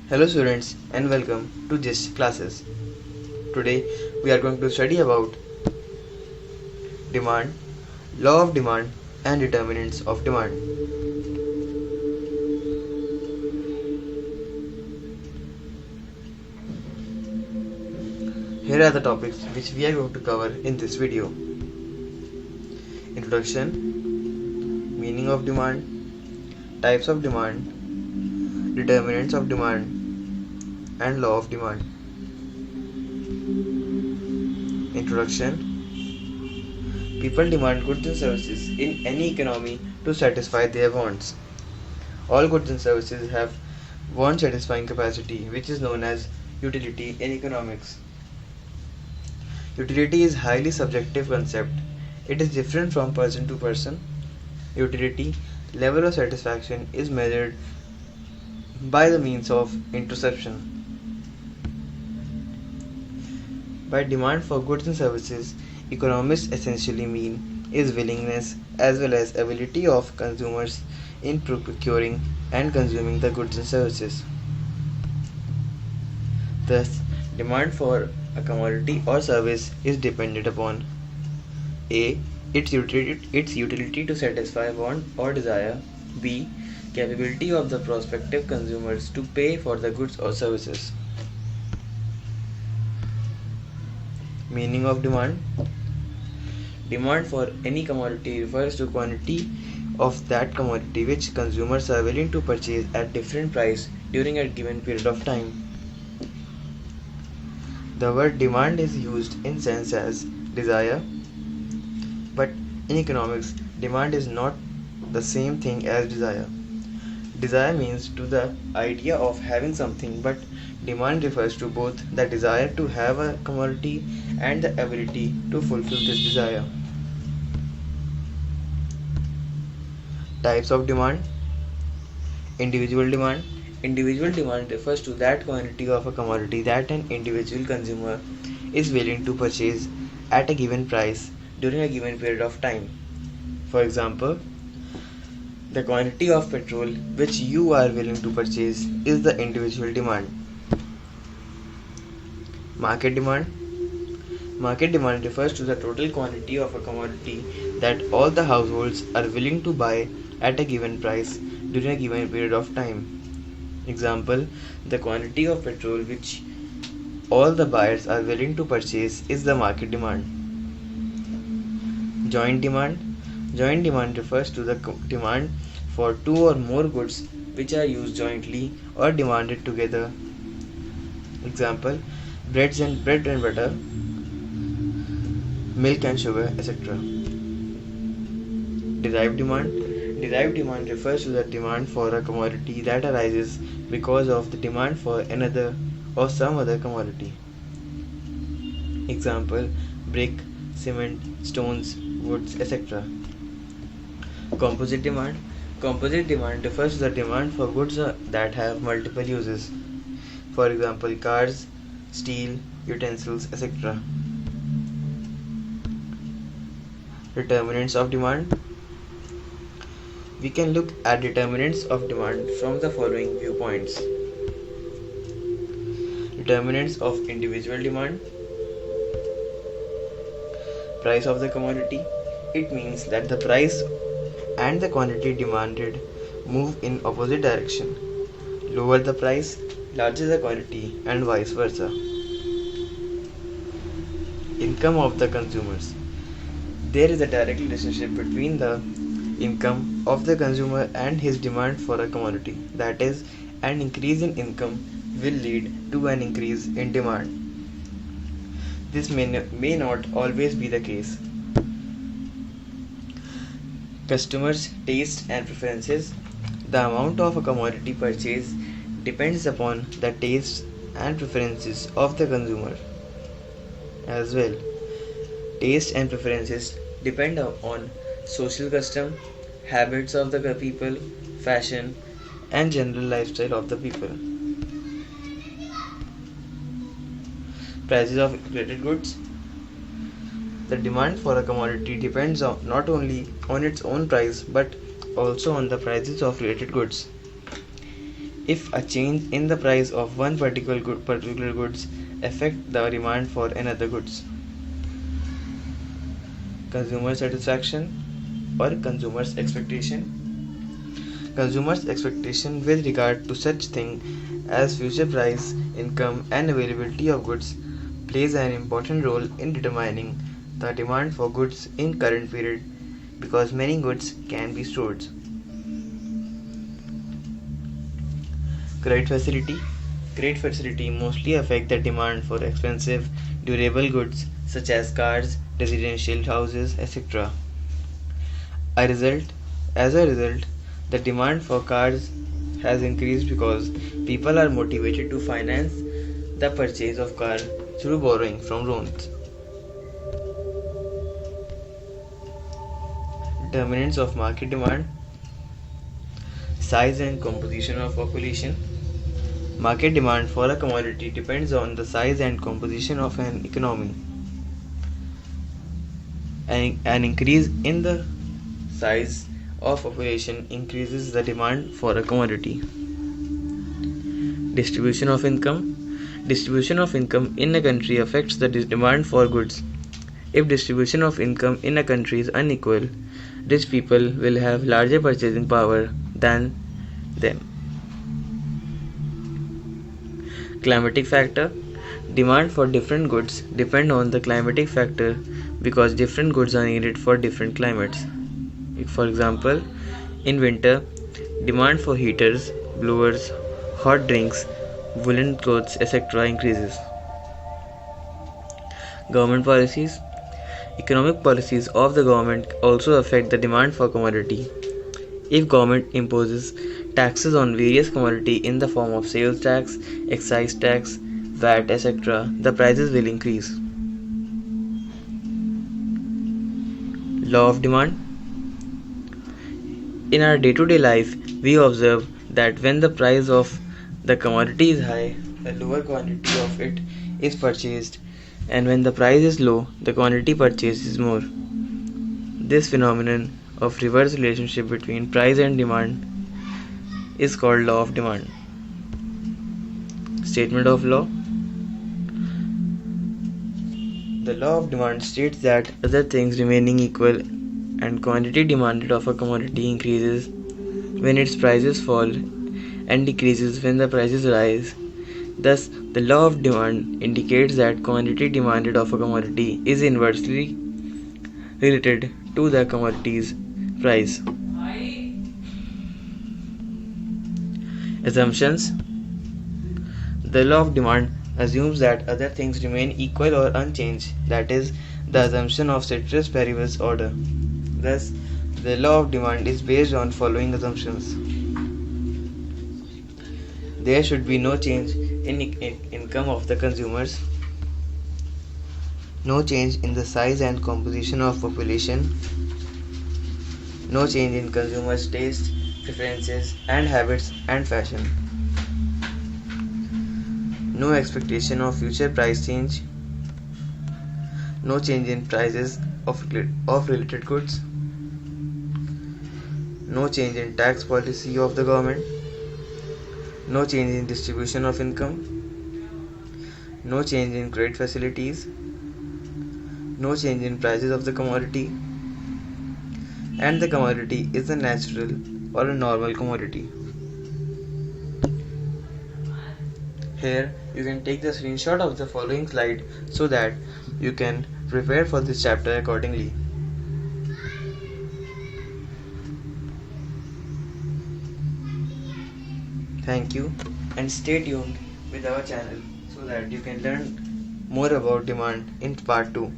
Hello students and welcome to GIST classes. Today we are going to study about demand, law of demand and determinants of demand. Here are the topics which we are going to cover in this video. Introduction, meaning of demand, types of demand, determinants of demand and law of demand. Introduction. People demand goods and services in any economy to satisfy their wants. All goods and services have want satisfying capacity, which is known as utility in economics. Utility is a highly subjective concept. It is different from person to person. Utility level of satisfaction is measured by the means of interception. By demand for goods and services, economists essentially mean is willingness as well as ability of consumers in procuring and consuming the goods and services. Thus, demand for a commodity or service is dependent upon A. Its utility to satisfy want or desire. B. Capability of the prospective consumers to pay for the goods or services. Meaning of demand. Demand for any commodity refers to quantity of that commodity which consumers are willing to purchase at different price during a given period of time. The word demand is used in sense as desire, but in economics, demand is not the same thing as desire. Desire means to the idea of having something, but demand refers to both the desire to have a commodity and the ability to fulfill this desire. Types of demand. Individual demand. Individual demand refers to that quantity of a commodity that an individual consumer is willing to purchase at a given price during a given period of time. For example, the quantity of petrol which you are willing to purchase is the individual demand. Market demand. Market demand refers to the total quantity of a commodity that all the households are willing to buy at a given price during a given period of time. Example, the quantity of petrol which all the buyers are willing to purchase is the market demand. Joint demand. Joint demand refers to the demand for two or more goods which are used jointly or demanded together. Example, bread and butter, milk and sugar, etc. Derived demand. Derived demand refers to the demand for a commodity that arises because of the demand for another or some other commodity. Example, brick, cement, stones, woods, etc. Composite demand. Composite demand refers to the demand for goods that have multiple uses. For example, cars, steel, utensils, etc. Determinants of demand. We can look at determinants of demand from the following viewpoints. Determinants of individual demand. Price of the commodity. It means that the price and the quantity demanded move in opposite direction. Lower the price, larger the quantity, and vice versa. Income of the consumers. There is a direct relationship between the income of the consumer and his demand for a commodity. That is, an increase in income will lead to an increase in demand. This may not always be the case. Customers' taste and preferences. The amount of a commodity purchased depends upon the tastes and preferences of the consumer as well. Taste and preferences depend on social custom, habits of the people, fashion, and general lifestyle of the people. Prices of related goods. The demand for a commodity depends not only on its own price but also on the prices of related goods. If a change in the price of one particular goods affect the demand for another goods. Consumer satisfaction or consumers expectation. Consumers expectation with regard to such thing as future price, income and availability of goods plays an important role in determining the demand for goods in current period because many goods can be stored. Credit facility. Credit facility mostly affect the demand for expensive, durable goods such as cars, residential houses, etc. As a result, the demand for cars has increased because people are motivated to finance the purchase of car through borrowing from loans. Determinants of market demand. Size and composition of population. Market demand for a commodity depends on the size and composition of an economy. An increase in the size of population increases the demand for a commodity. Distribution of income. Distribution of income in a country affects the demand for goods. If distribution of income in a country is unequal, rich people will have larger purchasing power than them. Climatic factor. Demand for different goods depend on the climatic factor because different goods are needed for different climates. For example, in winter, demand for heaters, blowers, hot drinks, woolen clothes, etc. increases. Government policies. Economic policies of the government also affect the demand for commodity. If government imposes taxes on various commodity in the form of sales tax, excise tax, VAT, etc., the prices will increase. Law of demand. In our day-to-day life, we observe that when the price of the commodity is high, a lower quantity of it is purchased, and when the price is low, the quantity purchased is more. This phenomenon of reverse relationship between price and demand is called law of demand. Statement of law. The law of demand states that other things remaining equal and quantity demanded of a commodity increases when its prices fall and decreases when the prices rise. Thus, the law of demand indicates that quantity demanded of a commodity is inversely related to the commodity's price. Assumptions. The law of demand assumes that other things remain equal or unchanged, that is, the assumption of ceteris paribus order. Thus, the law of demand is based on following assumptions. There should be no change in income of the consumers, no change in the size and composition of population, no change in consumers' taste, preferences and habits and fashion, no expectation of future price change, no change in prices of related goods, no change in tax policy of the government, no change in distribution of income, no change in credit facilities, no change in prices of the commodity, and the commodity is a natural or a normal commodity. Here you can take the screenshot of the following slide so that you can prepare for this chapter accordingly. Thank you and stay tuned with our channel so that you can learn more about demand in part 2.